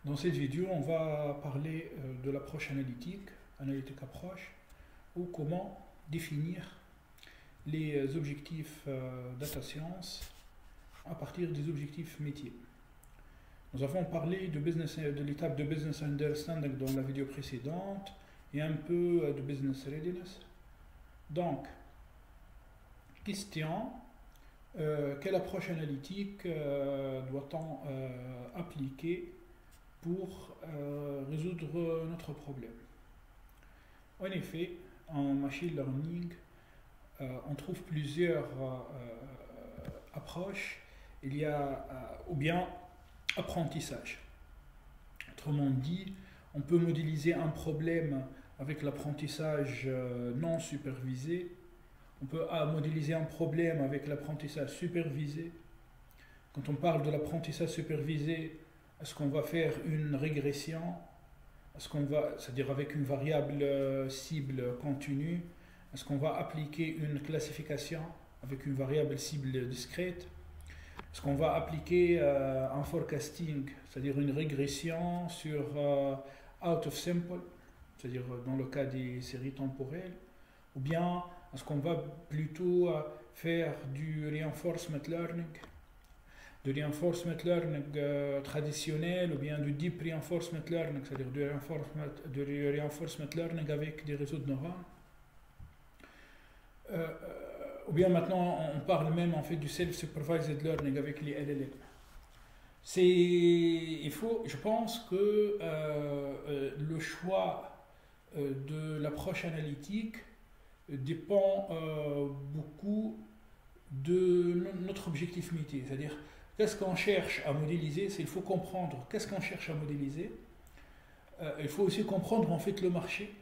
Dans cette vidéo, on va parler de l'approche analytique, analytique approche, ou comment définir les objectifs data science à partir des objectifs métiers. Nous avons parlé de l'étape de business understanding dans la vidéo précédente et un peu de business readiness. Donc, question, quelle approche analytique doit-on appliquer pour résoudre notre problème? En effet, en machine learning, on trouve plusieurs approches. Il y a ou bien apprentissage. Autrement dit, on peut modéliser un problème avec l'apprentissage non supervisé. On peut modéliser un problème avec l'apprentissage supervisé. Quand on parle de l'apprentissage supervisé, est-ce qu'on va faire une régression? C'est-à-dire avec une variable cible continue? Est-ce qu'on va appliquer une classification avec une variable cible discrète? Est-ce qu'on va appliquer un forecasting, c'est-à-dire une régression sur out of sample, c'est-à-dire dans le cas des séries temporelles? Ou bien est-ce qu'on va plutôt faire du reinforcement learning, traditionnel, ou bien du deep reinforcement learning, c'est-à-dire du reinforcement learning avec des réseaux de neurones? Ou bien maintenant on parle même en fait du self-supervised learning avec les LLM. Je pense que le choix de l'approche analytique dépend beaucoup de notre objectif métier. C'est-à-dire, qu'est-ce qu'on cherche à modéliser? Il faut comprendre qu'est-ce qu'on cherche à modéliser. Il faut aussi comprendre en fait le marché.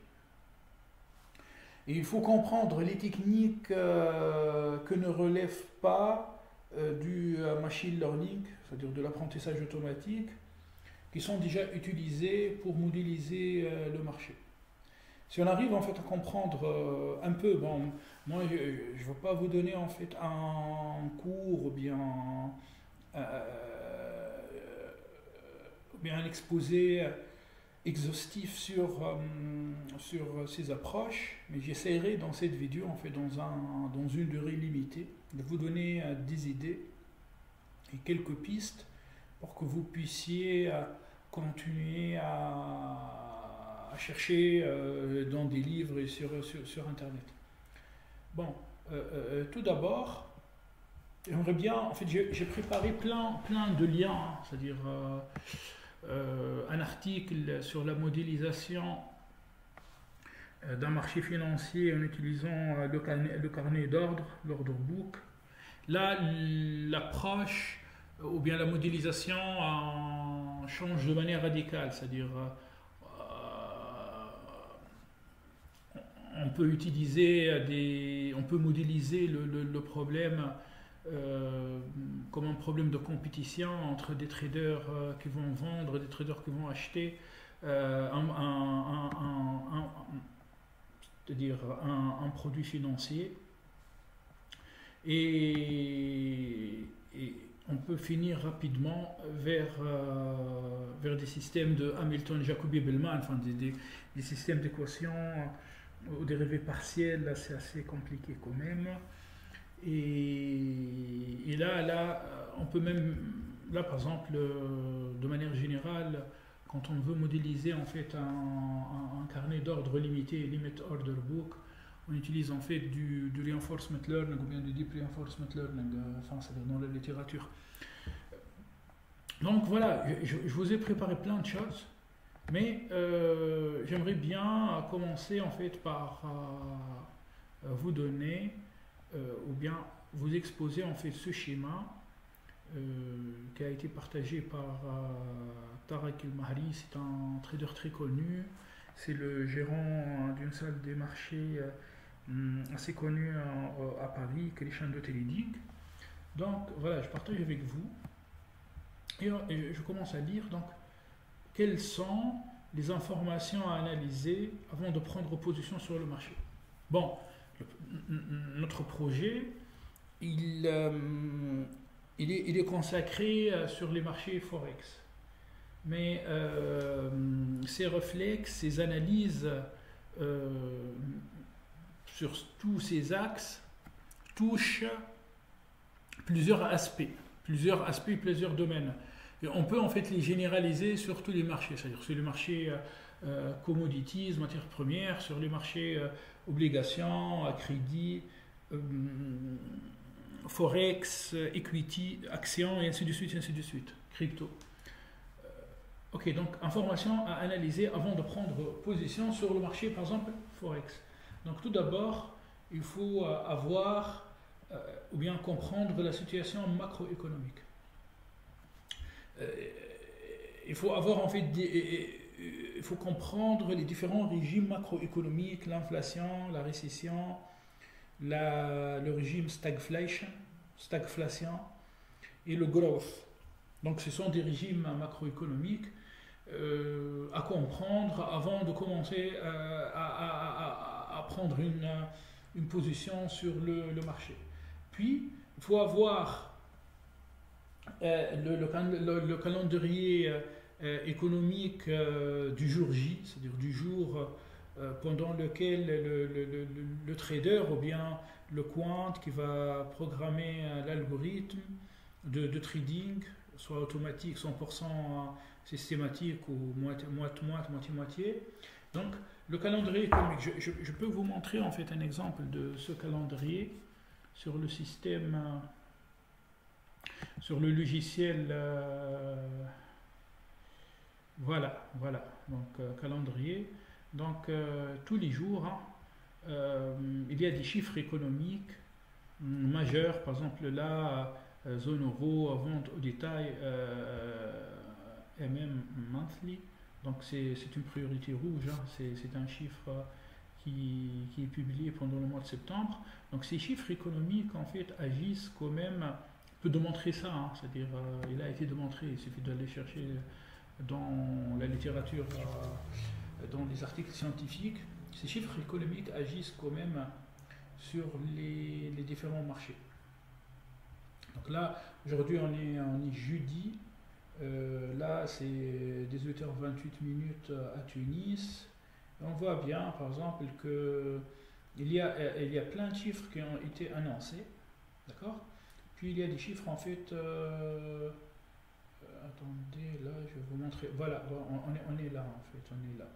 Et il faut comprendre les techniques que ne relèvent pas du machine learning, c'est-à-dire de l'apprentissage automatique, qui sont déjà utilisées pour modéliser le marché. Si on arrive en fait à comprendre un peu, bon, moi je ne vais pas vous donner en fait un cours ou bien un exposé exhaustif sur ces approches, mais j'essaierai dans cette vidéo, en fait, dans une durée limitée, de vous donner des idées et quelques pistes pour que vous puissiez continuer à chercher dans des livres et sur Internet. Bon, tout d'abord, j'aimerais bien, en fait, j'ai préparé plein de liens, c'est-à-dire un article sur la modélisation d'un marché financier en utilisant le carnet d'ordre, l'order book. Là, l'approche ou bien la modélisation change de manière radicale, c'est-à-dire on peut modéliser le problème comme un problème de compétition entre des traders qui vont vendre, des traders qui vont acheter, c'est-à-dire un produit financier. Et on peut finir rapidement vers des systèmes de Hamilton, Jacobi, Bellman, enfin des systèmes d'équations aux dérivés partiels. Là, c'est assez compliqué quand même. Et là, on peut même, là par exemple, de manière générale, quand on veut modéliser en fait un carnet d'ordre limité, limit order book, on utilise en fait du reinforcement learning ou bien du deep reinforcement learning, enfin c'est dans la littérature. Donc voilà, je vous ai préparé plein de choses, mais j'aimerais bien commencer en fait par vous donner ou bien vous exposer en fait ce schéma qui a été partagé par Tarek El-Mahri. C'est un trader très connu, c'est le gérant d'une salle des marchés assez connue à Paris, Christian de Télédic. Donc voilà, je partage avec vous et je commence à lire. Donc, quelles sont les informations à analyser avant de prendre position sur le marché? Bon, notre projet, il est consacré sur les marchés Forex. mais ces réflexes, ces analyses sur tous ces axes touchent plusieurs aspects, plusieurs domaines. Et on peut en fait les généraliser sur tous les marchés, c'est-à-dire sur les marchés commodities, matières premières, sur les marchés obligations, à crédit, forex, equity, actions, et ainsi de suite, crypto. Ok, donc information à analyser avant de prendre position sur le marché, par exemple, forex. Donc tout d'abord, il faut avoir ou bien comprendre la situation macroéconomique. Il faut avoir en fait il faut comprendre les différents régimes macroéconomiques, l'inflation, la récession, le régime stagflation et le growth. Donc ce sont des régimes macroéconomiques à comprendre avant de commencer à prendre une position sur le marché. Puis, il faut avoir le calendrier économique du jour J, c'est-à-dire du jour pendant lequel le trader ou bien le quant qui va programmer l'algorithme de trading, soit automatique, 100% systématique ou moitié. Donc, le calendrier économique, je peux vous montrer en fait un exemple de ce calendrier sur le système, sur le logiciel. Voilà, donc calendrier. Donc, tous les jours, il y a des chiffres économiques majeurs, par exemple là, zone euro, vente au détail, MM monthly, donc c'est une priorité rouge, hein. C'est un chiffre qui est publié pendant le mois de septembre. Donc ces chiffres économiques en fait agissent quand même, on peut démontrer ça, hein. C'est-à-dire il a été démontré, il suffit d'aller chercher dans la littérature, dans les articles scientifiques, ces chiffres économiques agissent quand même sur les différents marchés. Donc là, aujourd'hui on est jeudi, là c'est 18h28 à Tunis. Et on voit bien par exemple qu'il y a plein de chiffres qui ont été annoncés, d'accord? Puis il y a des chiffres en fait, attendez, là je vais vous montrer, voilà, on est là en fait, on est là.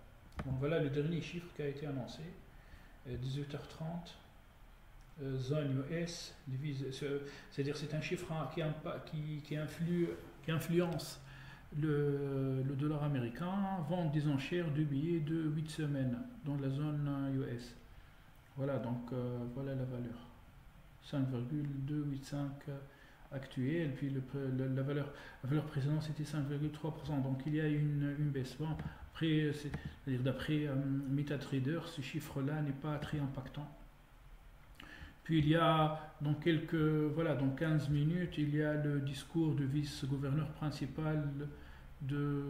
Donc voilà le dernier chiffre qui a été annoncé, 18h30. Zone US, c'est-à-dire c'est un chiffre qui influence le dollar américain, vente des enchères de billets de 8 semaines dans la zone US. Voilà, donc voilà la valeur. 5,285 actuelle, puis la valeur précédente c'était 5,3%, donc il y a une baisse. Bon, après, c'est-à-dire d'après MetaTrader, ce chiffre-là n'est pas très impactant. Puis il y a dans dans 15 minutes, il y a le discours du vice-gouverneur principal de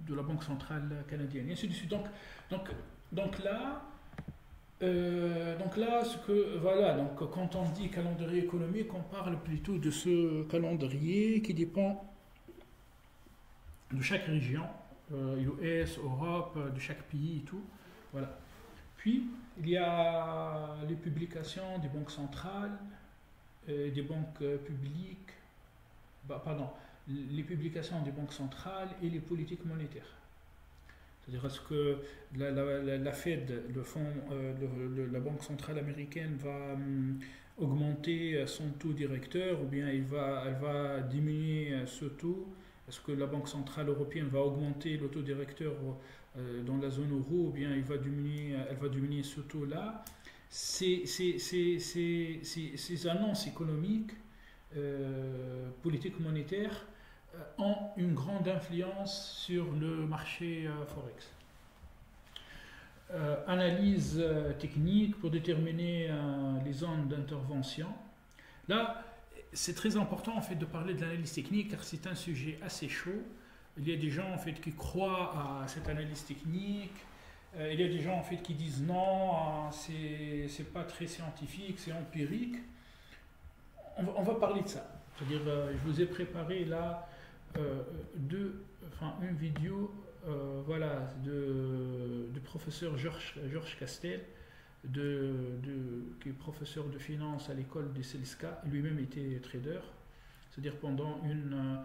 la Banque centrale canadienne, et ainsi de suite. Donc là, quand on dit calendrier économique, on parle plutôt de ce calendrier qui dépend de chaque région, US, Europe, de chaque pays et tout. Voilà. Puis, il y a les publications des banques centrales, des banques publiques, les publications des banques centrales et les politiques monétaires. C'est-à-dire, est-ce que la Fed, la Banque centrale américaine, va augmenter son taux directeur ou bien elle va diminuer ce taux? Est-ce que la Banque centrale européenne va augmenter le taux directeur dans la zone euro, ou bien elle va diminuer ce taux-là? Ces annonces économiques, politiques monétaires, ont une grande influence sur le marché forex. Analyse technique pour déterminer les zones d'intervention. Là, c'est très important en fait de parler de l'analyse technique car c'est un sujet assez chaud. Il y a des gens en fait qui croient à cette analyse technique. Il y a des gens en fait qui disent non, c'est pas très scientifique, c'est empirique. On va parler de ça. C'est-à-dire, je vous ai préparé là deux enfin, une vidéo voilà, du professeur Georges Castel, qui est professeur de finance à l'école de Selska, lui-même était trader, c'est-à-dire pendant une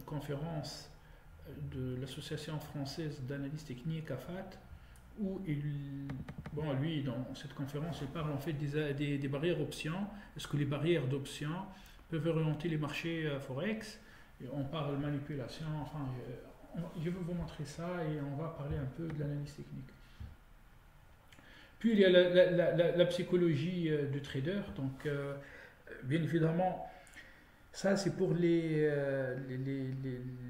conférence de l'Association française d'analyse technique AFAT, où bon, lui, dans cette conférence, il parle en fait des barrières options. Est-ce que les barrières d'options peuvent orienter les marchés Forex? Et on parle manipulation, enfin, je vais vous montrer ça et on va parler un peu de l'analyse technique. Puis il y a la psychologie du trader, donc bien évidemment, ça c'est pour les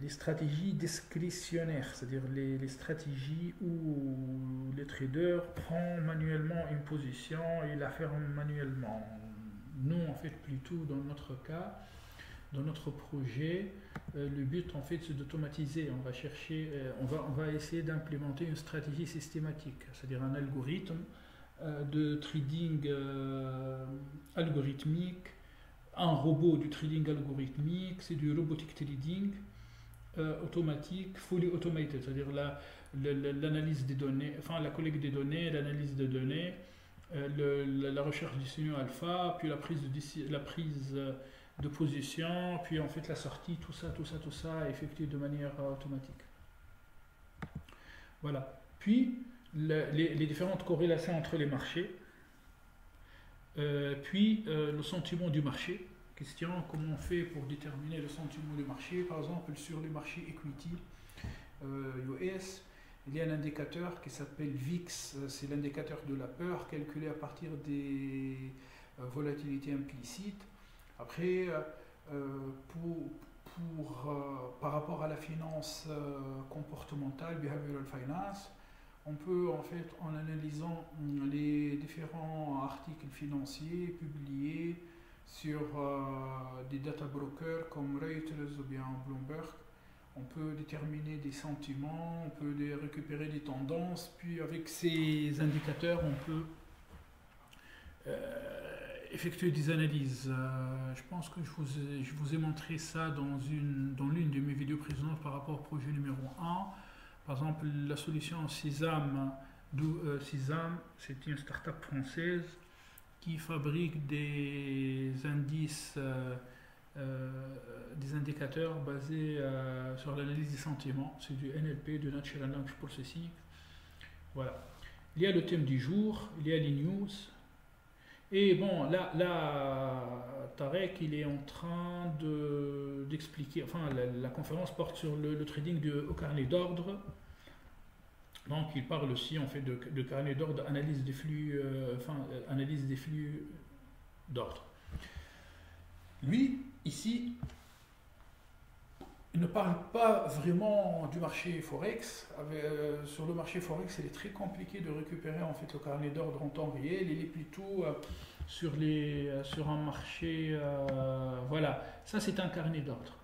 stratégies discrétionnaires, c'est-à-dire les stratégies où le trader prend manuellement une position et la ferme manuellement. Nous, en fait, plutôt dans notre cas, dans notre projet, le but en fait c'est d'automatiser. On va chercher, on va essayer d'implémenter une stratégie systématique, c'est-à-dire un algorithme de trading algorithmique, un robot du trading algorithmique, c'est du robotic trading automatique, fully automated, c'est-à-dire l'analyse des données, enfin la collecte des données, l'analyse des données, la recherche du signal alpha, puis la prise de position, puis en fait la sortie, tout ça effectué de manière automatique. Voilà. Puis les différentes corrélations entre les marchés, puis le sentiment du marché. Question, comment on fait pour déterminer le sentiment du marché? Par exemple, sur les marchés equity US, il y a un indicateur qui s'appelle VIX, c'est l'indicateur de la peur calculé à partir des volatilités implicites. Après, par rapport à la finance comportementale, behavioral finance, on peut en fait, en analysant les différents articles financiers publiés sur des data brokers comme Reuters ou bien Bloomberg, on peut déterminer des sentiments, on peut récupérer des tendances, puis avec ces indicateurs, on peut effectuer des analyses. Je pense que je vous ai montré ça dans l'une de mes vidéos précédentes par rapport au projet numéro 1. Par exemple, la solution Sisam, c'est une start-up française qui fabrique des indices, des indicateurs basés sur l'analyse des sentiments. C'est du NLP, du Natural Language Processing. Voilà. Il y a le thème du jour, il y a les news. Et bon, là Tarek, il est en train d'expliquer, enfin, la conférence porte sur le trading au carnet d'ordre. Donc, il parle aussi, en fait, de carnet d'ordre, analyse des flux, analyse des flux d'ordre. Lui, ici, il ne parle pas vraiment du marché Forex. Sur le marché Forex, il est très compliqué de récupérer en fait le carnet d'ordre en temps réel. Il est plutôt sur un marché. Voilà, ça c'est un carnet d'ordre.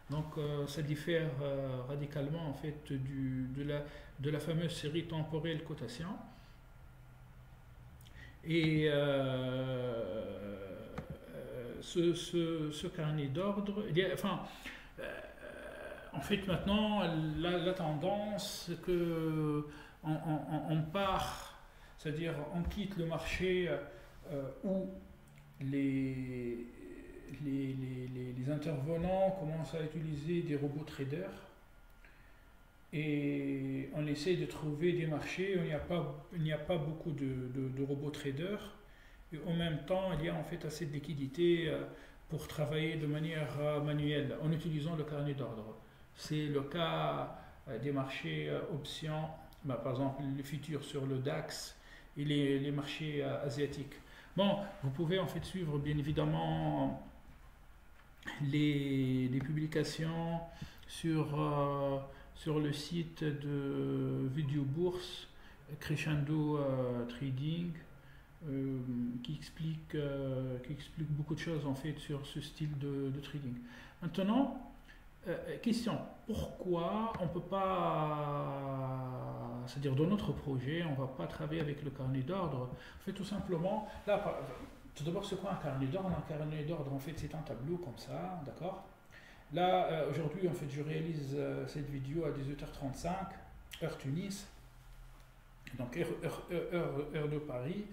Donc ça diffère radicalement en fait de la fameuse série temporelle cotation. Et ce carnet d'ordre, en fait maintenant la tendance c'est que on part, c'est-à-dire on quitte le marché où les intervenants commencent à utiliser des robots traders et on essaie de trouver des marchés où il n'y a pas beaucoup de robots traders. Et en même temps, il y a en fait assez de liquidité pour travailler de manière manuelle en utilisant le carnet d'ordre. C'est le cas des marchés options, par exemple les futurs sur le DAX et les marchés asiatiques. Bon, vous pouvez en fait suivre bien évidemment les publications sur le site de Vidéo Bourse, Crescendo Trading. Qui explique beaucoup de choses en fait sur ce style de trading. Maintenant, question, pourquoi on ne peut pas, c'est-à-dire dans notre projet, on ne va pas travailler avec le carnet d'ordre? En fait, tout simplement, là, tout d'abord, c'est quoi un carnet d'ordre? Un carnet d'ordre, en fait, c'est un tableau comme ça, d'accord? Là, aujourd'hui, en fait, je réalise cette vidéo à 18h35, heure Tunis, donc heure de Paris.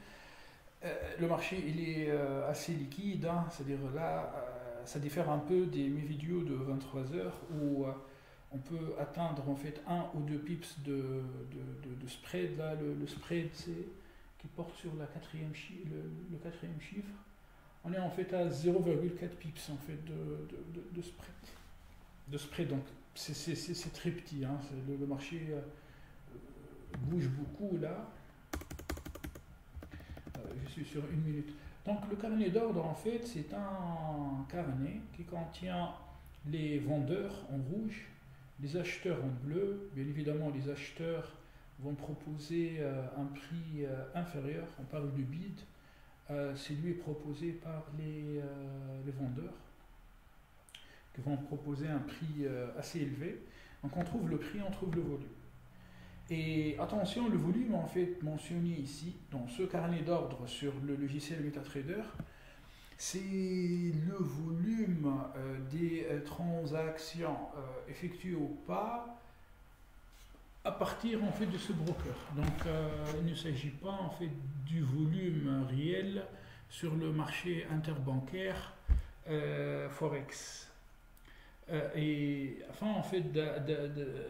Le marché, il est assez liquide, hein, c'est-à-dire là, ça diffère un peu mes vidéos de 23h où on peut atteindre en fait un ou deux pips de spread. Là, le spread, c'est qui porte sur le quatrième chiffre. On est en fait à 0,4 pips en fait de spread. De spread, donc c'est très petit. Hein, le marché bouge beaucoup là. Je suis sur une minute. Donc le carnet d'ordre, en fait, c'est un carnet qui contient les vendeurs en rouge, les acheteurs en bleu. Bien évidemment, les acheteurs vont proposer un prix inférieur. On parle du bid. C'est lui proposé par les vendeurs qui vont proposer un prix assez élevé. Donc on trouve le prix, on trouve le volume. Et attention, le volume en fait mentionné ici dans ce carnet d'ordre sur le logiciel MetaTrader, c'est le volume des transactions effectuées ou pas à partir en fait de ce broker. Donc il ne s'agit pas en fait du volume réel sur le marché interbancaire Forex. Et enfin en fait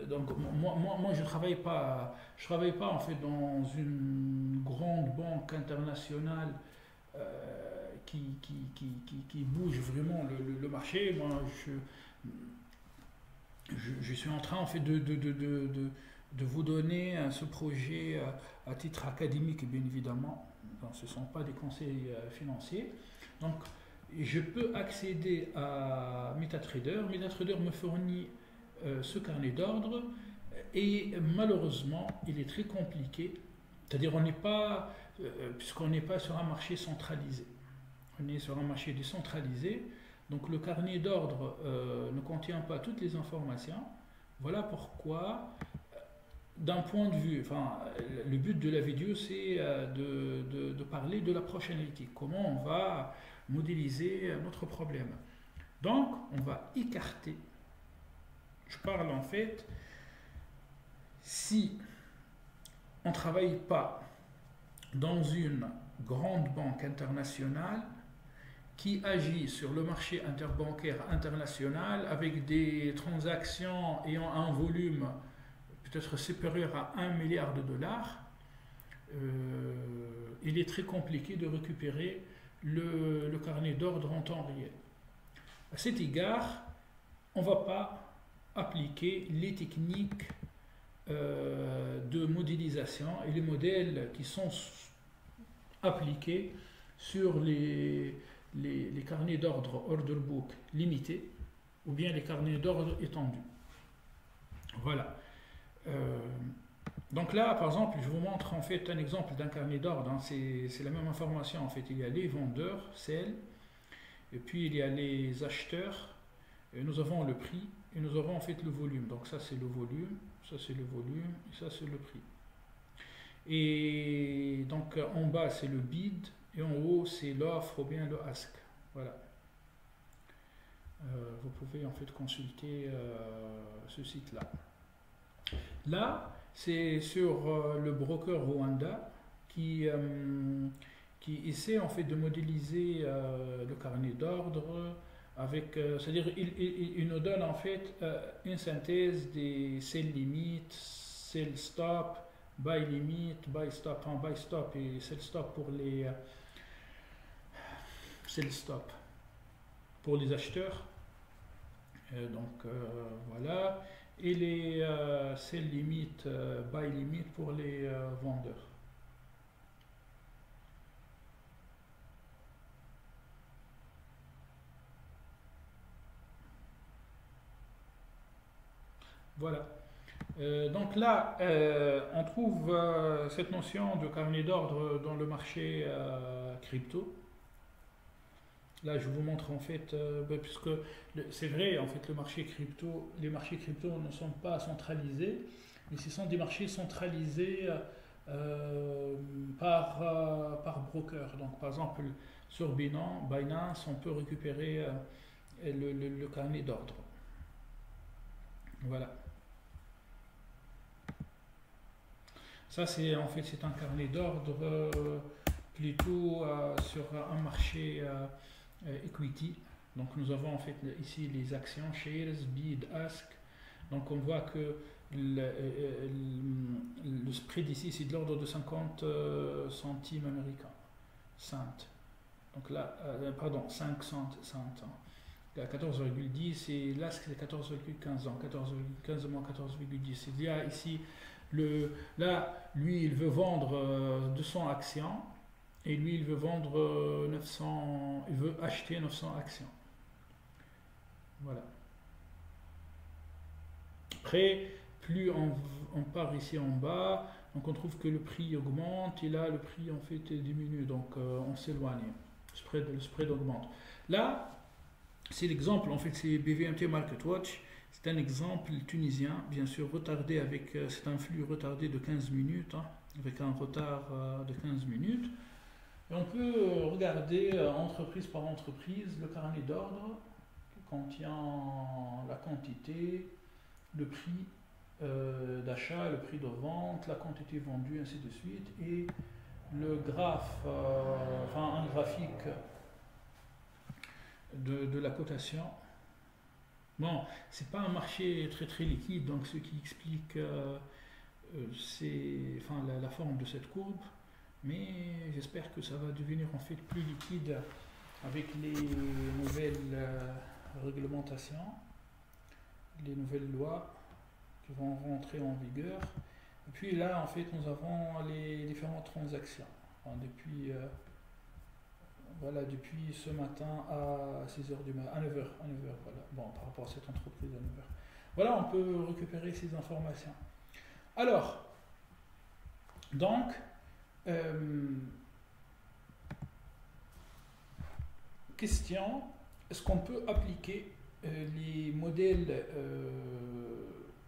donc moi je travaille pas en fait dans une grande banque internationale qui bouge vraiment le marché. Moi je suis en train en fait de vous donner ce projet à titre académique bien évidemment. Donc, ce ne sont pas des conseils financiers. Donc je peux accéder à MetaTrader. MetaTrader me fournit ce carnet d'ordre et malheureusement, il est très compliqué. C'est-à-dire, puisqu'on n'est pas sur un marché centralisé. On est sur un marché décentralisé. Donc, le carnet d'ordre ne contient pas toutes les informations. Voilà pourquoi, d'un point de vue, enfin, le but de la vidéo, c'est de parler de l'approche analytique. Comment on va modéliser notre problème. Donc, on va écarter. Je parle en fait, si on ne travaille pas dans une grande banque internationale qui agit sur le marché interbancaire international avec des transactions ayant un volume peut-être supérieur à 1 milliard de dollars, il est très compliqué de récupérer le carnet d'ordre en temps réel. À cet égard, on ne va pas appliquer les techniques de modélisation et les modèles qui sont appliqués sur les carnets d'ordre order book limités ou bien les carnets d'ordre étendus. Voilà. Donc là, par exemple, je vous montre en fait un exemple d'un carnet d'ordre. Hein. C'est la même information. En fait, il y a les vendeurs, sell, et puis il y a les acheteurs. Et nous avons le prix et nous avons en fait le volume. Donc ça c'est le volume, ça c'est le volume et ça c'est le prix. Et donc en bas c'est le bid et en haut c'est l'offre ou bien le ask. Voilà. Vous pouvez en fait consulter ce site-là. Là, c'est sur le broker Rwanda qui essaie en fait de modéliser le carnet d'ordre avec, c'est-à-dire il nous donne en fait une synthèse des sell limit, sell stop, buy limit, buy stop, buy stop et sell stop pour les sell stop pour les acheteurs. Donc voilà. Et les sell limit, buy limit pour les vendeurs. Voilà. Donc là, on trouve cette notion de carnet d'ordre dans le marché crypto. Là, je vous montre en fait, puisque c'est vrai, en fait, les marchés crypto ne sont pas centralisés, mais ce sont des marchés centralisés par broker. Donc, par exemple, sur Binance, on peut récupérer le carnet d'ordre. Voilà. Ça, c'est en fait c'est un carnet d'ordre plutôt sur un marché equity. Donc nous avons en fait ici les actions, shares, bid, ask. Donc on voit que le spread ici c'est de l'ordre de 50 centimes américains. Cent. Donc là, pardon, 5 cents. À 14,10 et l'ask c'est 14,15 ans. 14,15 moins 14,10. Il y a ici là, lui il veut vendre 200 actions et lui il veut vendre 900, il veut acheter 900 actions. Voilà. Après, plus on part ici en bas, donc on trouve que le prix augmente et là le prix en fait diminue, donc on s'éloigne, le spread augmente. Là, c'est l'exemple, en fait c'est BVMT MarketWatch, c'est un exemple tunisien, bien sûr retardé avec, c'est un flux retardé de 15 minutes, hein, avec un retard de 15 minutes. Et on peut regarder entreprise par entreprise le carnet d'ordre qui contient la quantité, le prix d'achat, le prix de vente, la quantité vendue, ainsi de suite, et le graphe, enfin un graphique de la cotation. Bon, c'est pas un marché très très liquide, donc ce qui explique c'est enfin, la forme de cette courbe, mais j'espère que ça va devenir en fait plus liquide avec les nouvelles réglementations, les nouvelles lois qui vont rentrer en vigueur. Et puis là, en fait, nous avons les différentes transactions. Hein, depuis, voilà, depuis ce matin à 6h du matin, à 9h, voilà. Bon, par rapport à cette entreprise à 9h. Voilà, on peut récupérer ces informations. Alors, donc, question, est-ce qu'on peut appliquer les modèles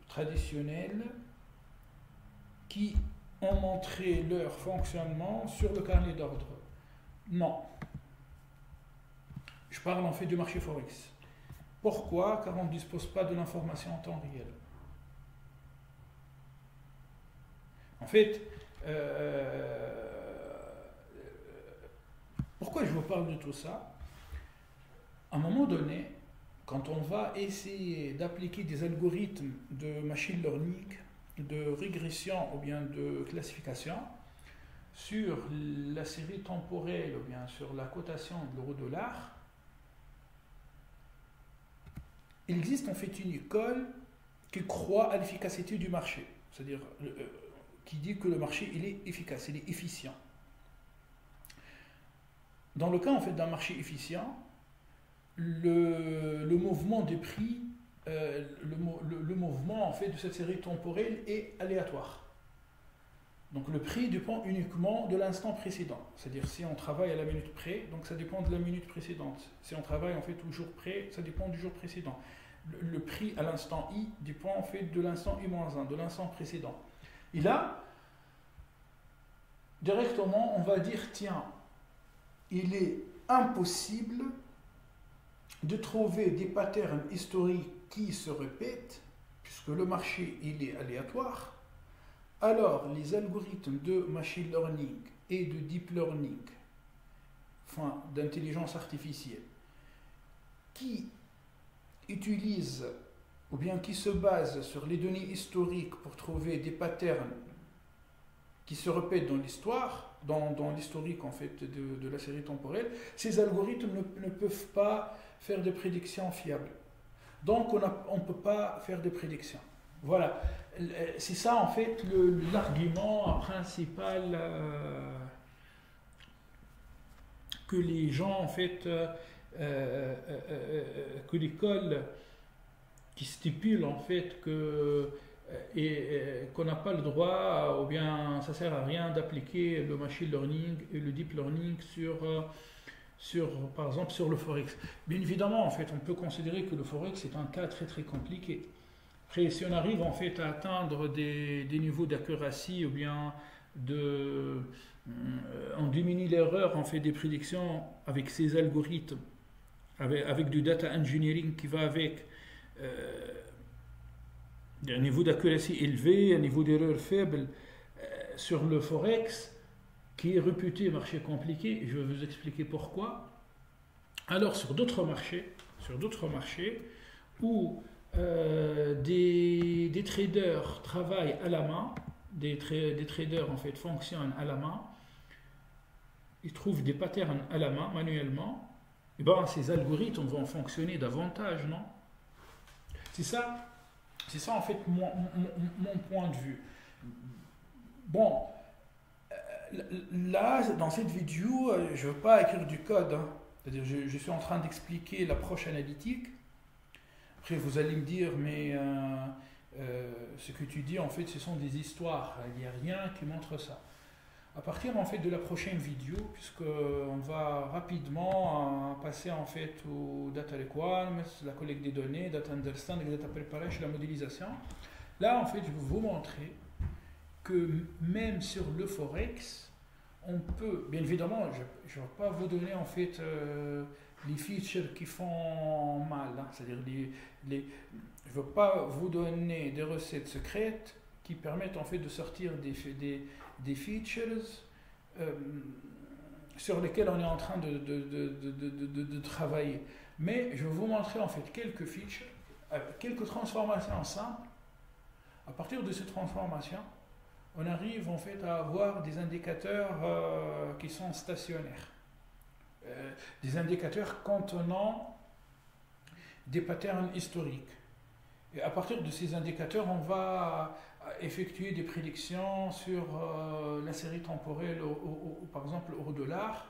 traditionnels qui ont montré leur fonctionnement sur le carnet d'ordre? Non. Je parle en fait du marché Forex. Pourquoi? Car on ne dispose pas de l'information en temps réel. En fait, pourquoi je vous parle de tout ça? À un moment donné, quand on va essayer d'appliquer des algorithmes de machine learning, de régression ou bien de classification sur la série temporelle ou bien sur la cotation de l'euro-dollar, il existe en fait une école qui croit à l'efficacité du marché, c'est-à-dire qui dit que le marché il est efficace, il est efficient. Dans le cas en fait d'un marché efficient, le mouvement des prix, le mouvement en fait de cette série temporelle est aléatoire. Donc le prix dépend uniquement de l'instant précédent. C'est-à-dire si on travaille à la minute près, donc ça dépend de la minute précédente. Si on travaille en fait au jour près, ça dépend du jour précédent. Le prix à l'instant I dépend en fait de l'instant I-1, de l'instant précédent. Et là, directement, on va dire, tiens, il est impossible de trouver des patterns historiques qui se répètent, puisque le marché il est aléatoire. Alors, les algorithmes de machine learning et de deep learning, enfin d'intelligence artificielle, qui utilisent ou bien qui se basent sur les données historiques pour trouver des patterns qui se répètent dans l'histoire, dans l'historique en fait de la série temporelle, ces algorithmes ne peuvent pas faire de prédictions fiables. Donc on ne peut pas faire de prédictions. Voilà, c'est ça en fait l'argument principal que les gens en fait, que l'école qui stipule en fait que qu'on n'a pas le droit, ou bien ça sert à rien d'appliquer le machine learning et le deep learning par exemple sur le forex. Bien évidemment, en fait, on peut considérer que le forex est un cas très très compliqué. Après, si on arrive en fait à atteindre des niveaux d'accuracy ou bien on diminue l'erreur, on fait des prédictions avec ces algorithmes, avec du data engineering qui va avec. Il y a un niveau d'accuracy élevé, un niveau d'erreur faible sur le Forex, qui est réputé marché compliqué. Je vais vous expliquer pourquoi. Alors, sur d'autres marchés où des traders travaillent à la main, des traders en fait fonctionnent à la main, ils trouvent des patterns à la main, manuellement, et ben, ces algorithmes vont fonctionner davantage, non? C'est ça en fait mon point de vue. Bon, là, dans cette vidéo, je ne veux pas écrire du code, hein. C'est-à-dire, je suis en train d'expliquer l'approche analytique. Après, vous allez me dire, mais ce que tu dis, en fait, ce sont des histoires. Il n'y a rien qui montre ça. À partir, en fait, de la prochaine vidéo, puisqu'on va rapidement passer, en fait, au data requirements, la collecte des données, data understanding, data preparation, la modélisation. Là, en fait, je vais vous montrer que même sur le Forex, on peut, bien évidemment, je ne vais pas vous donner en fait les features qui font mal, hein, c'est-à-dire je ne veux pas vous donner des recettes secrètes qui permettent en fait de sortir des features sur lesquelles on est en train de travailler. Mais je vais vous montrer en fait quelques features, quelques transformations simples. À partir de ces transformations, on arrive en fait à avoir des indicateurs qui sont stationnaires, des indicateurs contenant des patterns historiques. Et à partir de ces indicateurs, on va effectuer des prédictions sur la série temporelle, par exemple euro-dollar.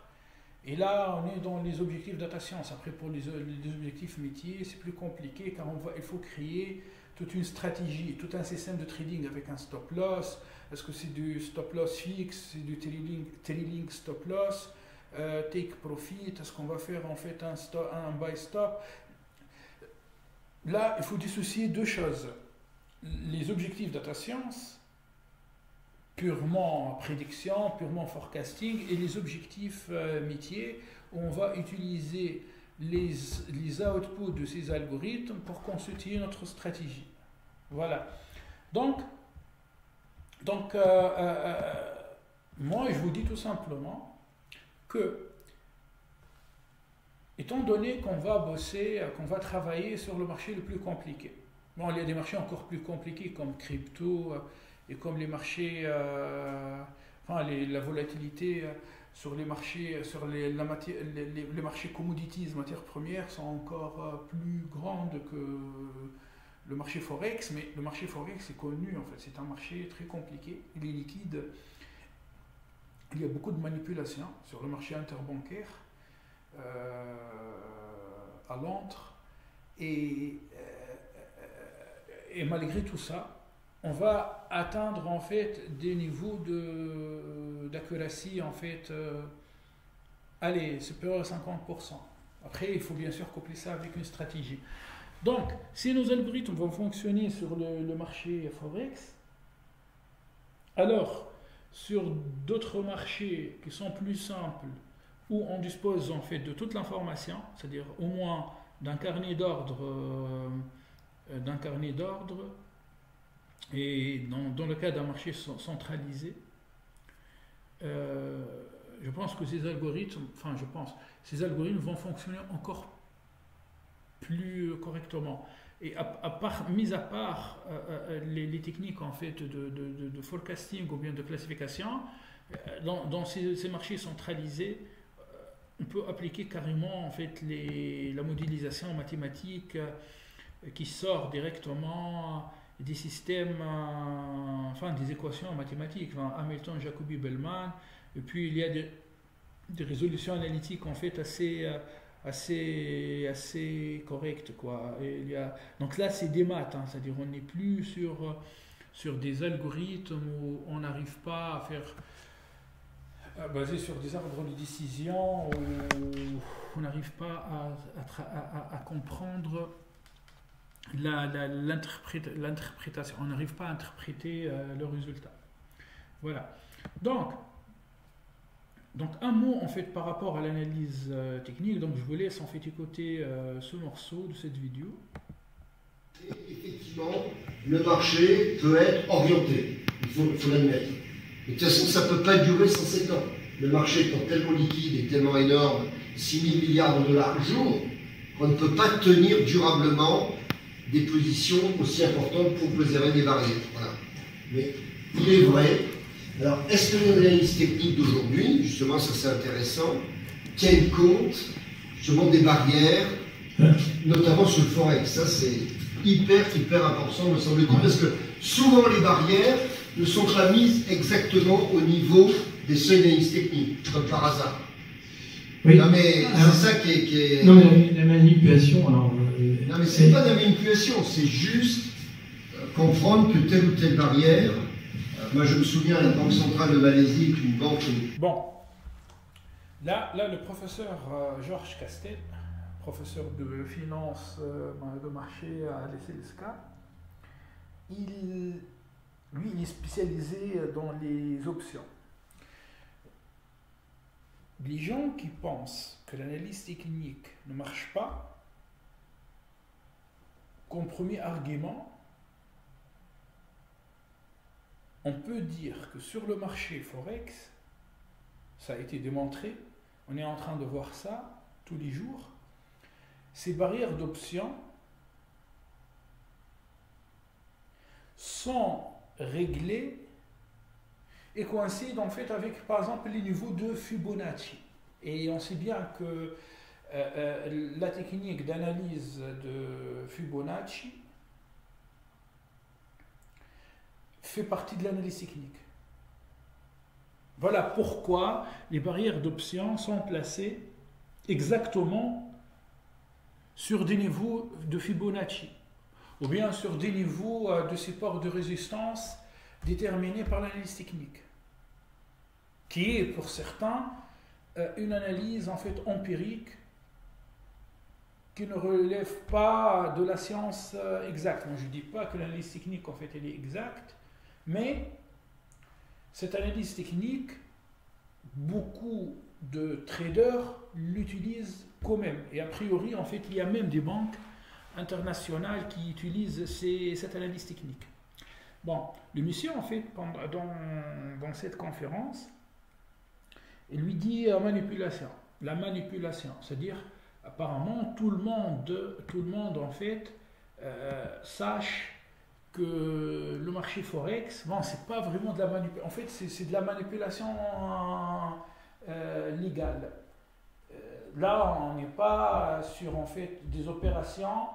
Et là, on est dans les objectifs data science. Après, pour les objectifs métiers, c'est plus compliqué car il faut créer toute une stratégie, tout un système de trading avec un stop loss. Est-ce que c'est du stop loss fixe, c'est du trailing stop loss, take profit, est-ce qu'on va faire en fait un buy stop? Là, il faut dissocier deux choses. Les objectifs data science, purement prédiction, purement forecasting, et les objectifs métiers, où on va utiliser les outputs de ces algorithmes pour constituer notre stratégie. Voilà. Donc moi, je vous dis tout simplement que, étant donné qu'on va bosser, qu'on va travailler sur le marché le plus compliqué, bon, il y a des marchés encore plus compliqués comme crypto et comme les marchés, la volatilité sur les marchés, sur les marchés commodities, matières premières, sont encore plus grandes que le marché Forex, mais le marché Forex est connu, en fait, c'est un marché très compliqué, il est liquide, il y a beaucoup de manipulations sur le marché interbancaire, à Londres, et malgré tout ça, on va atteindre en fait des niveaux d'accuracy en fait, supérieurs à 50%. Après, il faut bien sûr coupler ça avec une stratégie. Donc, si nos algorithmes vont fonctionner sur le marché Forex, alors sur d'autres marchés qui sont plus simples, où on dispose en fait de toute l'information, c'est-à-dire au moins d'un carnet d'ordre, et dans le cas d'un marché centralisé, je pense que ces algorithmes vont fonctionner encore plus correctement. Et mis à part les techniques en fait de forecasting ou bien de classification, dans ces marchés centralisés, on peut appliquer carrément en fait la modélisation mathématique qui sort directement des systèmes, des équations mathématiques, Hamilton, Jacobi, Bellman, et puis il y a des résolutions analytiques en fait assez correctes, quoi. Donc là c'est des maths, hein, c'est-à-dire on n'est plus sur des algorithmes où on n'arrive pas à faire basé sur des arbres de décision, où on n'arrive pas à comprendre l'interprétation, on n'arrive pas à interpréter le résultat. Voilà. Donc un mot en fait par rapport à l'analyse technique. Donc je vous laisse en fait écouter ce morceau de cette vidéo. Et effectivement, le marché peut être orienté, il faut l'admettre. De toute façon, ça ne peut pas durer 107 ans. Le marché étant tellement liquide et tellement énorme, 6 000 milliards de dollars jour, qu'on ne peut pas tenir durablement des positions aussi importantes pour préserver des barrières. Voilà. Mais il est vrai. Alors, est-ce que l'analyse technique d'aujourd'hui, justement, ça c'est intéressant, tienne compte justement des barrières, notamment sur le forex? Ça c'est hyper important, me semble-t-il, parce que souvent les barrières ne sont pas mises exactement au niveau des seuils d'analyse technique, comme par hasard. Oui. Non mais c'est ça qui est... Non mais la manipulation, alors... Non mais c'est pas de la manipulation, c'est juste comprendre que telle ou telle barrière... moi je me souviens à la Banque centrale de Malaisie, une banque... Bon, là le professeur Georges Castel, professeur de finance de marché à l'ECLSK, lui il est spécialisé dans les options. Les gens qui pensent que l'analyse technique ne marche pas, comme premier argument, on peut dire que sur le marché Forex, ça a été démontré, on est en train de voir ça tous les jours, ces barrières d'options sont réglées et coïncident en fait avec par exemple les niveaux de Fibonacci. Et on sait bien que la technique d'analyse de Fibonacci fait partie de l'analyse technique. Voilà pourquoi les barrières d'options sont placées exactement sur des niveaux de Fibonacci ou bien sur des niveaux de support de résistance déterminés par l'analyse technique, qui est pour certains une analyse en fait empirique qui ne relève pas de la science exacte. Moi, je ne dis pas que l'analyse technique en fait elle est exacte, mais cette analyse technique, beaucoup de traders l'utilisent quand même. Et a priori, en fait, il y a même des banques internationales qui utilisent cette analyse technique. Bon, le monsieur, en fait, dans cette conférence, il lui dit manipulation. La manipulation, c'est-à-dire, apparemment, tout le monde en fait, sache que le marché Forex, bon, c'est pas vraiment de la manipulation. En fait, c'est de la manipulation légale. Là, on n'est pas sur en fait des opérations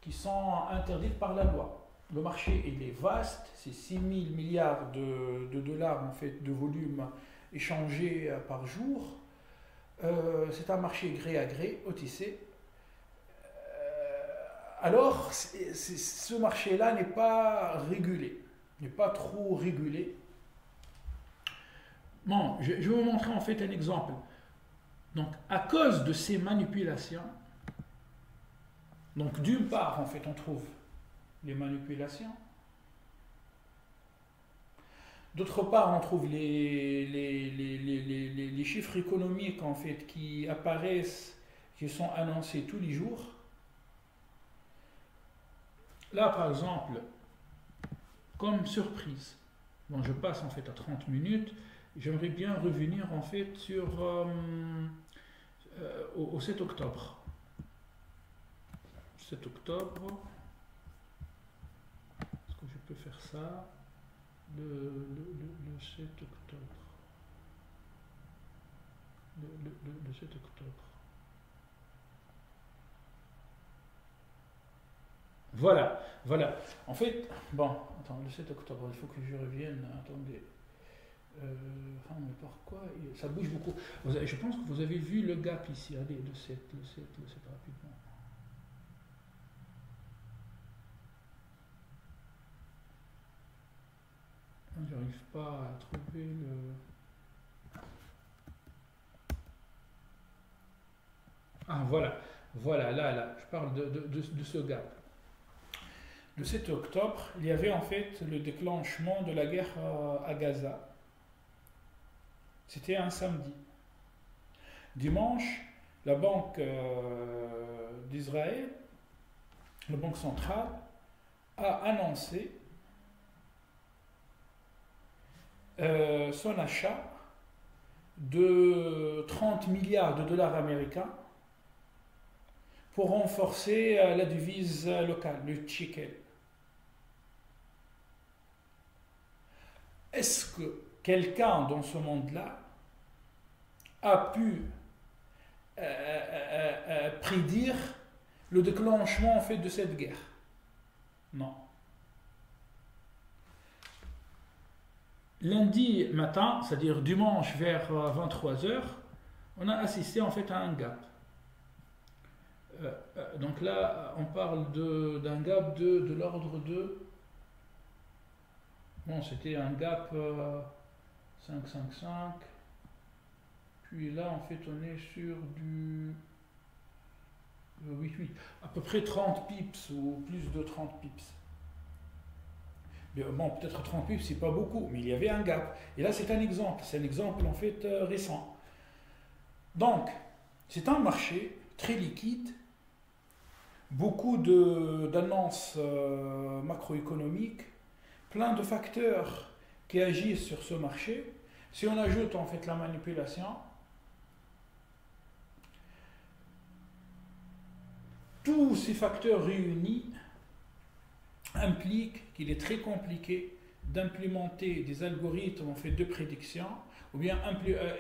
qui sont interdites par la loi. Le marché il est vaste, c'est 6 000 milliards de dollars en fait de volume échangé par jour. C'est un marché gré à gré, OTC. Alors, ce marché-là n'est pas régulé, n'est pas trop régulé. Bon, je vais vous montrer en fait un exemple. Donc, à cause de ces manipulations, donc d'une part, en fait, on trouve les manipulations. D'autre part, on trouve les chiffres économiques en fait qui apparaissent, qui sont annoncés tous les jours. Là, par exemple, comme surprise, bon, je passe en fait à 30 minutes, j'aimerais bien revenir en fait sur au 7 octobre. 7 octobre, est-ce que je peux faire ça? Le 7 octobre. Le 7 octobre. Voilà. En fait, bon, attends, le 7 octobre, il faut que je revienne. Attendez. Mais pourquoi ça bouge beaucoup. Je pense que vous avez vu le gap ici. Allez, le 7 rapidement. J'arrive pas à trouver le... Ah, voilà, là, je parle de ce gap. Le 7 octobre, il y avait en fait le déclenchement de la guerre à Gaza. C'était un samedi. Dimanche, la Banque d'Israël, la Banque centrale, a a annoncé son achat de 30 milliards de dollars américains pour renforcer la devise locale, le shekel. Est-ce que quelqu'un dans ce monde-là a pu prédire le déclenchement en fait de cette guerre? Non. Lundi matin, c'est-à-dire dimanche vers 23h, on a assisté en fait à un gap. Donc là, on parle d'un gap de l'ordre de... Bon, c'était un gap 5,55. Puis là, en fait, on est sur du 8,8. À peu près 30 pips ou plus de 30 pips. Bon, peut-être 30 pips, c'est pas beaucoup, mais il y avait un gap. Et là, c'est un exemple. C'est un exemple, en fait, récent. Donc, c'est un marché très liquide. Beaucoup d'annonces macroéconomiques, plein de facteurs qui agissent sur ce marché. Si on ajoute en fait la manipulation, tous ces facteurs réunis impliquent qu'il est très compliqué d'implémenter des algorithmes en fait de prédiction, ou bien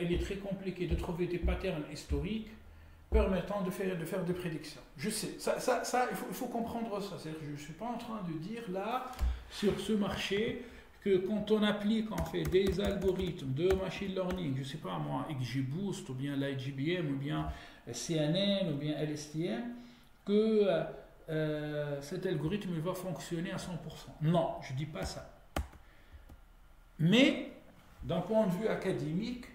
il est très compliqué de trouver des patterns historiques permettant de faire des prédictions. Je sais, ça il faut comprendre ça. C'est-à-dire que je ne suis pas en train de dire là, sur ce marché, que quand on applique en fait des algorithmes de machine learning, je ne sais pas moi, XGBoost, ou bien l'IGBM, ou bien CNN, ou bien LSTM, que cet algorithme va fonctionner à 100%. Non, je ne dis pas ça. Mais, d'un point de vue académique,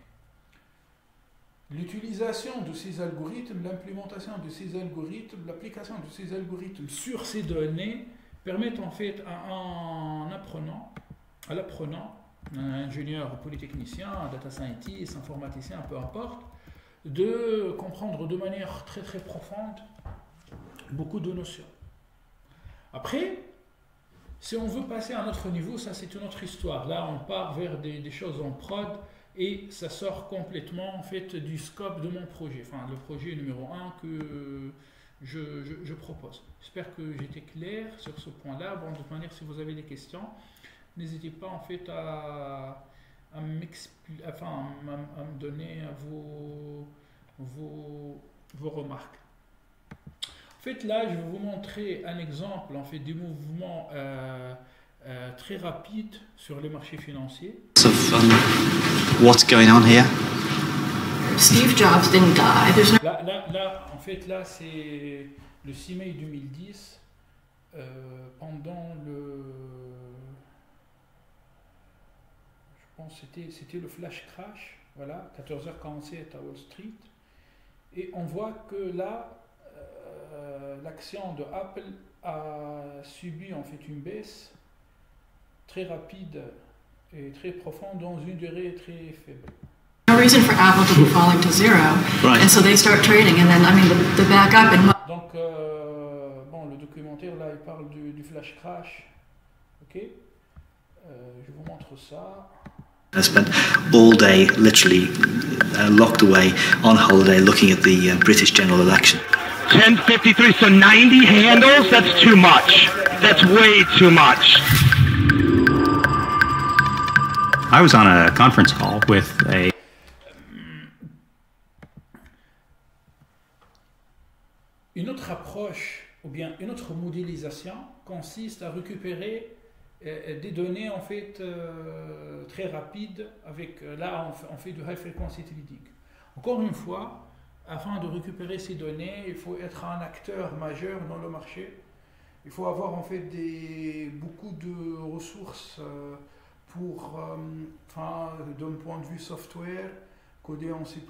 l'utilisation de ces algorithmes, l'implémentation de ces algorithmes, l'application de ces algorithmes sur ces données permettent en fait à l'apprenant, un ingénieur polytechnicien, un data scientist, informaticien, peu importe, de comprendre de manière très très profonde beaucoup de notions. Après, si on veut passer à un autre niveau, ça c'est une autre histoire. Là, on part vers des choses en prod et ça sort complètement en fait du scope de mon projet, enfin le projet numéro 1 que je propose. J'espère que j'étais clair sur ce point-là. Bon, de toute manière, si vous avez des questions, n'hésitez pas en fait à me donner vos remarques. En fait, là, je vais vous montrer un exemple en fait, des mouvements très rapides sur les marchés financiers. What's going on here? Steve Jobs didn't die. There's no... Là, en fait, là, c'est le 6 mai 2010, pendant le... Je pense que c'était le flash crash, voilà, 14h47 à Wall Street. Et on voit que là, l'action de Apple a subi en fait une baisse très rapide et très profonde dans une durée très faible. No reason for Apple to be falling to zero, Right. and so they start trading, and then I mean the backup and Donc, bon, le documentaire là, il parle du flash crash, ok. Je vous montre ça. I spent all day literally locked away on holiday looking at the British general election. 1053, so 90 handles? That's too much. That's way too much. I was on a conference call with a... Une autre approche, ou bien une autre modélisation, consiste à récupérer des données en fait très rapides avec, là on fait du high frequency trading. Encore une fois, afin de récupérer ces données, il faut être un acteur majeur dans le marché. Il faut avoir en fait beaucoup de ressources pour, d'un point de vue software, coder en C++,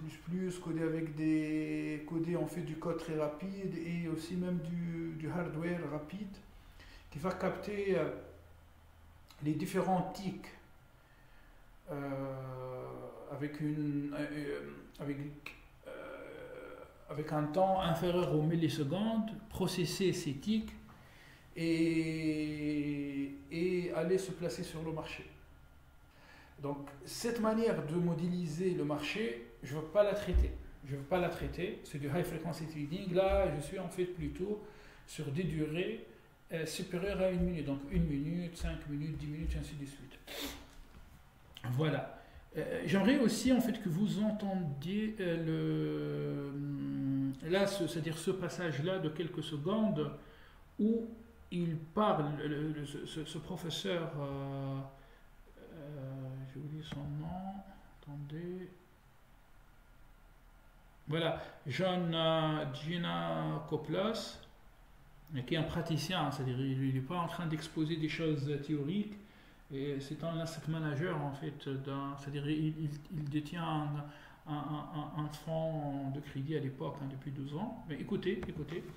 coder en fait du code très rapide et aussi même du hardware rapide qui va capter les différents tics avec un temps inférieur aux millisecondes, processer ces tics et aller se placer sur le marché. Donc cette manière de modéliser le marché, je ne veux pas la traiter. C'est du high frequency trading. Là, je suis en fait plutôt sur des durées supérieures à 1 minute. Donc 1 minute, 5 minutes, 10 minutes, ainsi de suite. Voilà. J'aimerais aussi en fait que vous entendiez c'est-à-dire ce passage-là de quelques secondes où il parle, ce professeur, j'ai oublié son nom, attendez, voilà, John Giannakopoulos, qui est un praticien, c'est-à-dire il n'est pas en train d'exposer des choses théoriques, et c'est un asset manager en fait, c'est-à-dire il détient un fonds de crédit à l'époque, depuis 12 ans. Mais écoutez.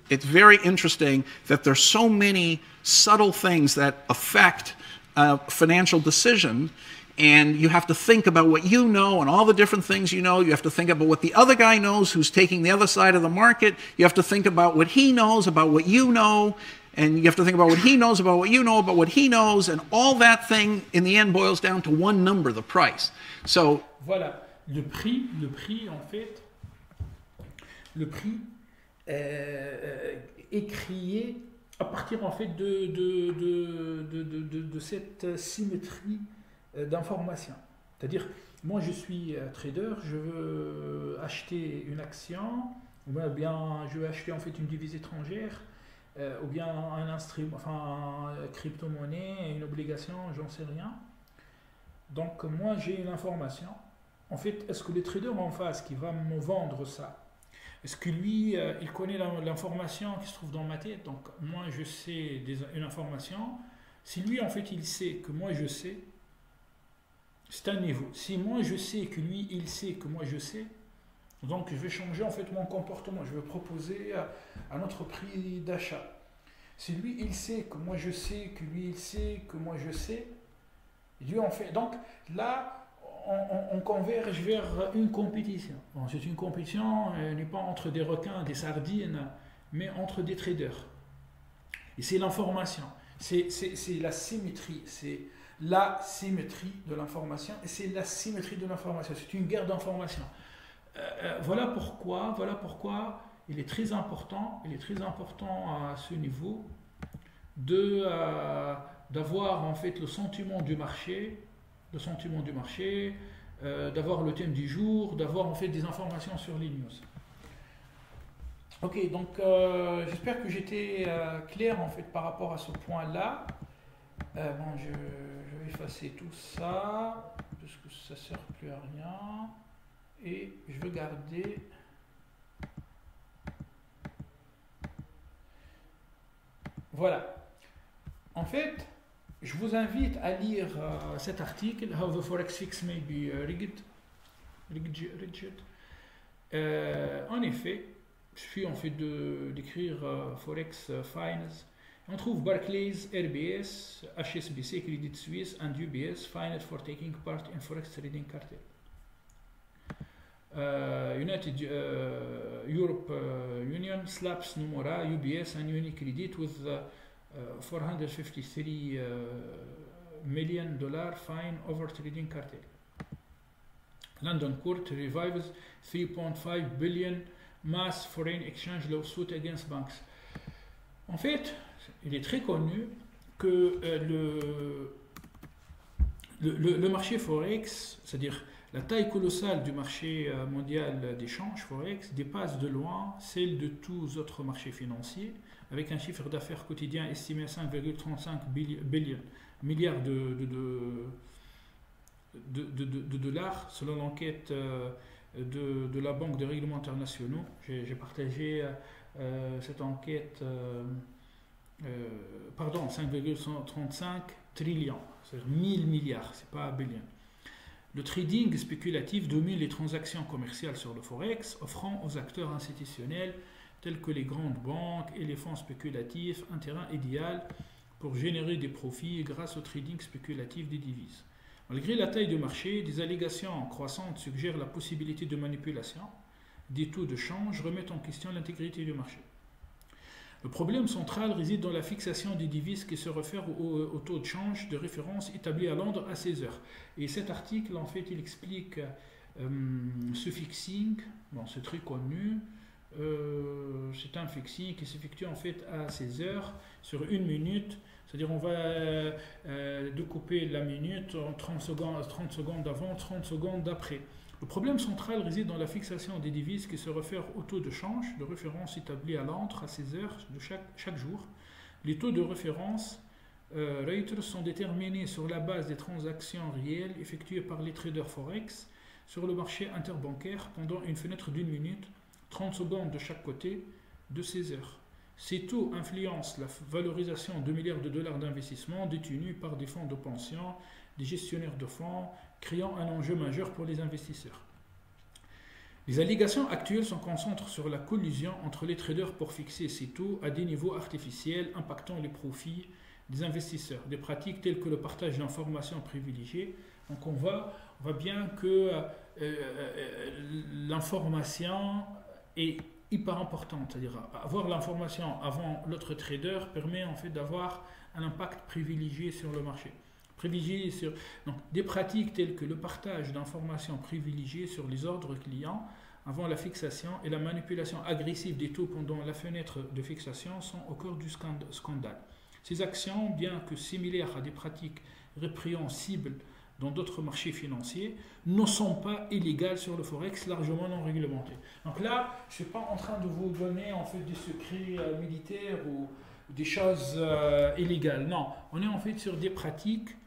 It's very interesting that there's so many subtle things that affect a financial decision, and you have to think about what you know and all the different things you know. You have to think about what the other guy knows who's taking the other side of the market. You have to think about what he knows about what you know, and you have to think about what he knows about what you know about what he knows, and all that thing in the end boils down to one number, the price. So voilà. Le prix en fait, est créé à partir en fait de cette symétrie d'information. C'est-à-dire, moi je suis trader, je veux acheter une action, ou bien je veux acheter en fait une devise étrangère, ou bien un instrument, crypto-monnaie, une obligation, j'en sais rien. Donc moi j'ai une information. En fait, est-ce que le trader en face qui va me vendre ça, est-ce que lui, il connaît l'information qui se trouve dans ma tête? Donc, moi, je sais une information. Si lui, en fait, il sait que moi, je sais, c'est un niveau. Si moi, je sais que lui, il sait que moi, je sais, donc je vais changer, en fait, mon comportement. Je vais proposer un autre prix d'achat. Si lui, il sait que moi, je sais, que lui, il sait que moi, je sais, lui, en fait... Donc, là... On converge vers une compétition. Bon, c'est une compétition, n'est pas entre des requins, des sardines, mais entre des traders. Et c'est l'information, c'est la symétrie, c'est la symétrie de l'information, et c'est la symétrie de l'information, c'est une guerre d'information. Voilà pourquoi il est très important à ce niveau d'avoir en fait le sentiment du marché, d'avoir le thème du jour, d'avoir en fait des informations sur les news. Ok, donc j'espère que j'étais clair en fait par rapport à ce point-là. Bon, je vais effacer tout ça parce que ça ne sert plus à rien et je vais garder. Voilà. En fait, je vous invite à lire cet article, How the Forex Fix May Be Rigid. En effet, je suis en fait d'écrire Forex Finance. On trouve Barclays, RBS, HSBC, Credit Suisse and UBS fined for taking part in Forex trading cartel. United Europe Union slaps Nomura, UBS and UniCredit with $453 million fine over trading cartel. London court revives 3.5 billion mass foreign exchange lawsuit against banks. En fait, il est très connu que le marché Forex, c'est-à-dire la taille colossale du marché mondial d'échange Forex, dépasse de loin celle de tous autres marchés financiers, avec un chiffre d'affaires quotidien estimé à 5,35 milliards de dollars, selon l'enquête de la Banque de règlements internationaux. J'ai partagé cette enquête, 5,35 trillions, c'est-à-dire 1000 milliards, c'est pas billion. Le trading spéculatif domine les transactions commerciales sur le Forex, offrant aux acteurs institutionnels tels que les grandes banques et les fonds spéculatifs un terrain idéal pour générer des profits grâce au trading spéculatif des devises. Malgré la taille du marché, des allégations croissantes suggèrent la possibilité de manipulation. Des taux de change remettent en question l'intégrité du marché. Le problème central réside dans la fixation des devises qui se réfèrent au taux de change de référence établi à Londres à 16 heures. Et cet article, en fait, il explique ce fixing. Bon, c'est très connu. C'est un fixing qui s'effectue en fait à 16 heures sur 1 minute. C'est-à-dire on va découper la minute en 30 secondes avant, 30 secondes d'après. Le problème central réside dans la fixation des devises qui se réfèrent au taux de change de référence établi à Londres à 16 heures de chaque jour. Les taux de référence Reuters sont déterminés sur la base des transactions réelles effectuées par les traders Forex sur le marché interbancaire pendant une fenêtre d'1 minute, 30 secondes de chaque côté, de 16 heures. Ces taux influencent la valorisation de milliards de dollars d'investissement détenus par des fonds de pension, des gestionnaires de fonds, créant un enjeu majeur pour les investisseurs. Les allégations actuelles se concentrent sur la collusion entre les traders pour fixer ces taux à des niveaux artificiels impactant les profits des investisseurs. Des pratiques telles que le partage d'informations privilégiées. Donc on voit bien que l'information est hyper importante, c'est-à-dire avoir l'information avant l'autre trader permet en fait d'avoir un impact privilégié sur le marché. Donc, des pratiques telles que le partage d'informations privilégiées sur les ordres clients avant la fixation et la manipulation agressive des taux pendant la fenêtre de fixation sont au cœur du scandale. Ces actions, bien que similaires à des pratiques répréhensibles dans d'autres marchés financiers, ne sont pas illégales sur le Forex, largement non réglementées. Donc là, je ne suis pas en train de vous donner en fait des secrets militaires ou des choses illégales. Non, on est en fait sur des pratiques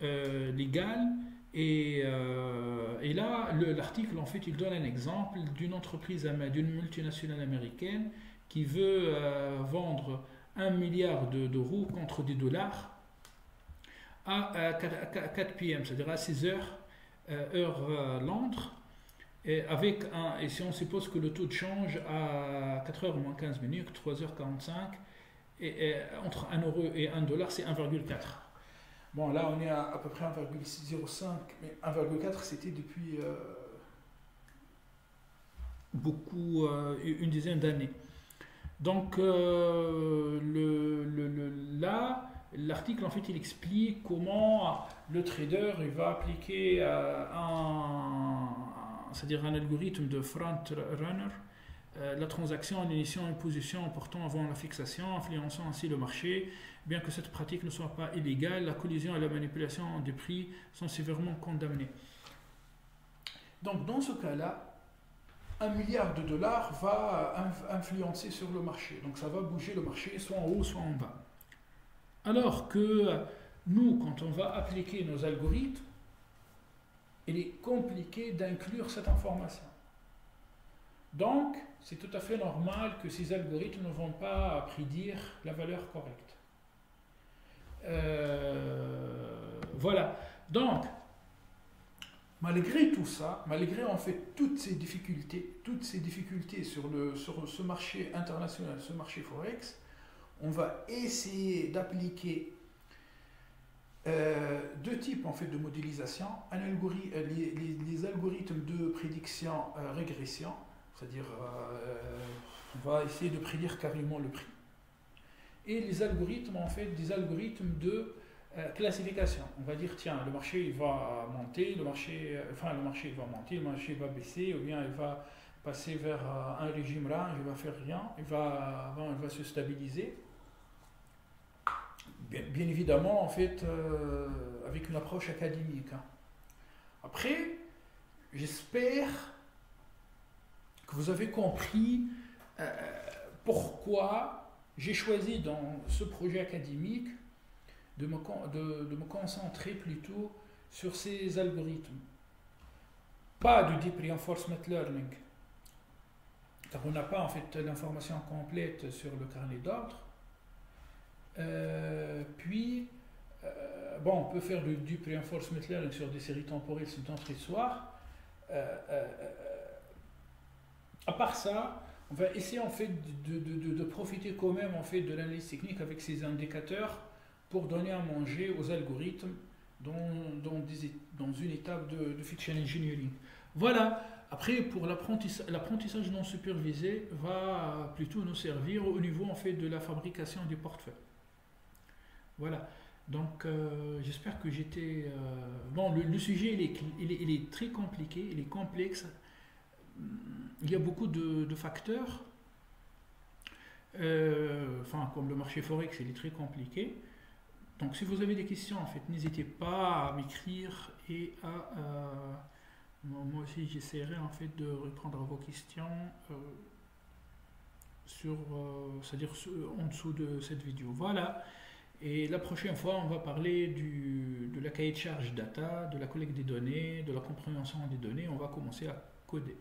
légales. Et là, l'article, en fait, il donne un exemple d'une entreprise, d'une multinationale américaine qui veut vendre 1 milliard d'euros contre des dollars à 4 p.m., c'est-à-dire à 6 heures, heure Londres, et si on suppose que le taux de change à 4 heures moins 15 minutes, 3h45, et entre 1 euro et 1 dollar, c'est 1,4. Bon, là, on est à peu près 1,05, mais 1,4, c'était depuis une dizaine d'années. Donc, là, l'article, en fait, il explique comment le trader il va appliquer c'est-à-dire un algorithme de front-runner, la transaction en initiant une position important avant la fixation, influençant ainsi le marché. Bien que cette pratique ne soit pas illégale, la collusion et la manipulation des prix sont sévèrement condamnées. Donc, dans ce cas-là, 1 milliard de dollars va influencer sur le marché. Donc, ça va bouger le marché soit en haut, soit en bas. Alors que nous, quand on va appliquer nos algorithmes, il est compliqué d'inclure cette information. Donc, c'est tout à fait normal que ces algorithmes ne vont pas prédire la valeur correcte. Voilà. Donc, malgré tout ça, malgré en fait toutes ces difficultés sur ce marché international, ce marché Forex, on va essayer d'appliquer deux types en fait de modélisation, les algorithmes de prédiction régression, c'est-à-dire on va essayer de prédire carrément le prix, et les algorithmes en fait des algorithmes de classification. On va dire tiens, le marché il va monter, le marché va monter, le marché va baisser, ou bien il va passer vers un régime range, il va faire rien, il va se stabiliser. Bien évidemment, en fait, avec une approche académique. Après, j'espère que vous avez compris pourquoi j'ai choisi dans ce projet académique de me concentrer plutôt sur ces algorithmes. Pas de Deep Reinforcement Learning, car on n'a pas en fait l'information complète sur le carnet d'ordre. On peut faire du Deep Reinforcement Learning sur des séries temporelles, c'est une autre histoire. À part ça, on va essayer en fait de profiter quand même en fait de l'analyse technique avec ces indicateurs pour donner à manger aux algorithmes dans une étape de feature engineering. Voilà. Après, pour l'apprentissage non supervisé va plutôt nous servir au niveau en fait de la fabrication des portefeuilles. Voilà. Donc, j'espère que j'étais... Bon, le sujet, il est très compliqué, il est complexe. Il y a beaucoup de facteurs. Comme le marché Forex, il est très compliqué. Donc, si vous avez des questions, en fait, n'hésitez pas à m'écrire et à... moi aussi, j'essaierai, en fait, de répondre à vos questions c'est-à-dire en dessous de cette vidéo. Voilà. Et la prochaine fois, on va parler de la cahier de charge data, de la collecte des données, de la compréhension des données. On va commencer à coder.